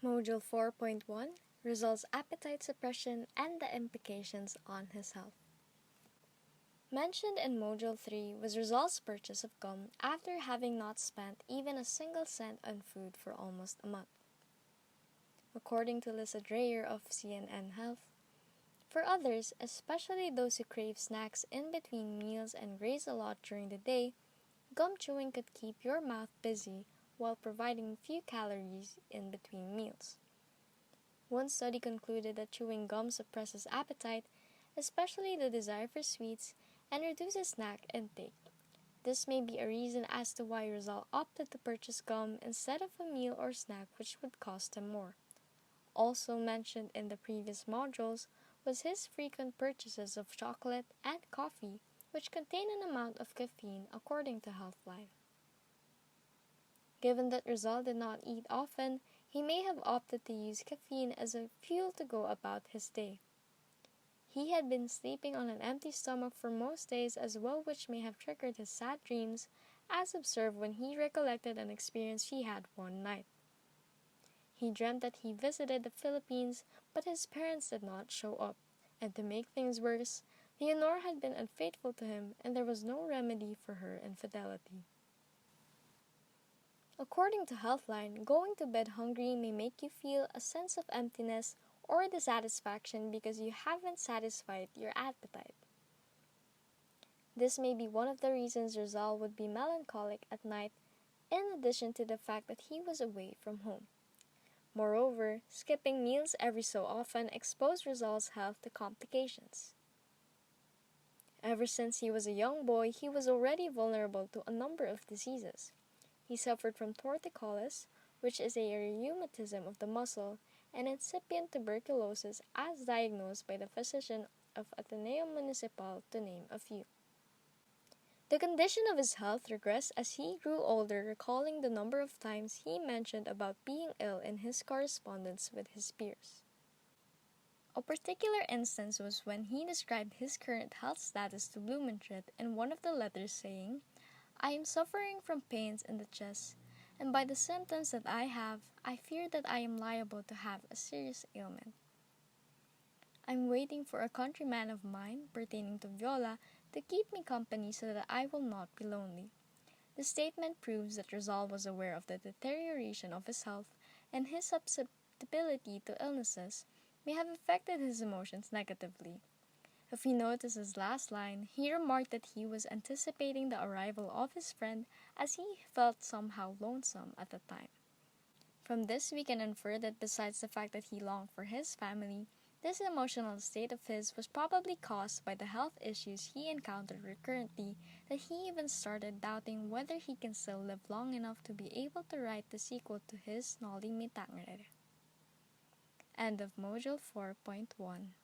Module 4.1 Rizal's appetite suppression and the implications on his health. Mentioned in Module 3 was Rizal's purchase of gum after having not spent even a single cent on food for almost a month. According to Lisa Dreyer of CNN Health, for others, especially those who crave snacks in between meals and graze a lot during the day, gum chewing could keep your mouth busy while providing few calories in between meals. One study concluded that chewing gum suppresses appetite, especially the desire for sweets, and reduces snack intake. This may be a reason as to why Rizal opted to purchase gum instead of a meal or snack which would cost him more. Also mentioned in the previous modules was his frequent purchases of chocolate and coffee, which contain an amount of caffeine according to Healthline. Given that Rizal did not eat often, he may have opted to use caffeine as a fuel to go about his day. He had been sleeping on an empty stomach for most days as well, which may have triggered his sad dreams, as observed when he recollected an experience he had one night. He dreamt that he visited the Philippines, but his parents did not show up, and to make things worse, Leonor had been unfaithful to him and there was no remedy for her infidelity. According to Healthline, going to bed hungry may make you feel a sense of emptiness or dissatisfaction because you haven't satisfied your appetite. This may be one of the reasons Rizal would be melancholic at night, in addition to the fact that he was away from home. Moreover, skipping meals every so often exposed Rizal's health to complications. Ever since he was a young boy, he was already vulnerable to a number of diseases. He suffered from torticollis, which is a rheumatism of the muscle, and incipient tuberculosis as diagnosed by the physician of Ateneo Municipal, to name a few. The condition of his health regressed as he grew older, recalling the number of times he mentioned about being ill in his correspondence with his peers. A particular instance was when he described his current health status to Blumentritt in one of the letters, saying, "I am suffering from pains in the chest, and by the symptoms that I have, I fear that I am liable to have a serious ailment. I'm waiting for a countryman of mine, pertaining to Viola, to keep me company so that I will not be lonely." The statement proves that Rizal was aware of the deterioration of his health, and his susceptibility to illnesses may have affected his emotions negatively. If we notice his last line, he remarked that he was anticipating the arrival of his friend as he felt somehow lonesome at the time. From this we can infer that besides the fact that he longed for his family, this emotional state of his was probably caused by the health issues he encountered recurrently, that he even started doubting whether he can still live long enough to be able to write the sequel to his Noli Me Tangere. End of Module 4.1.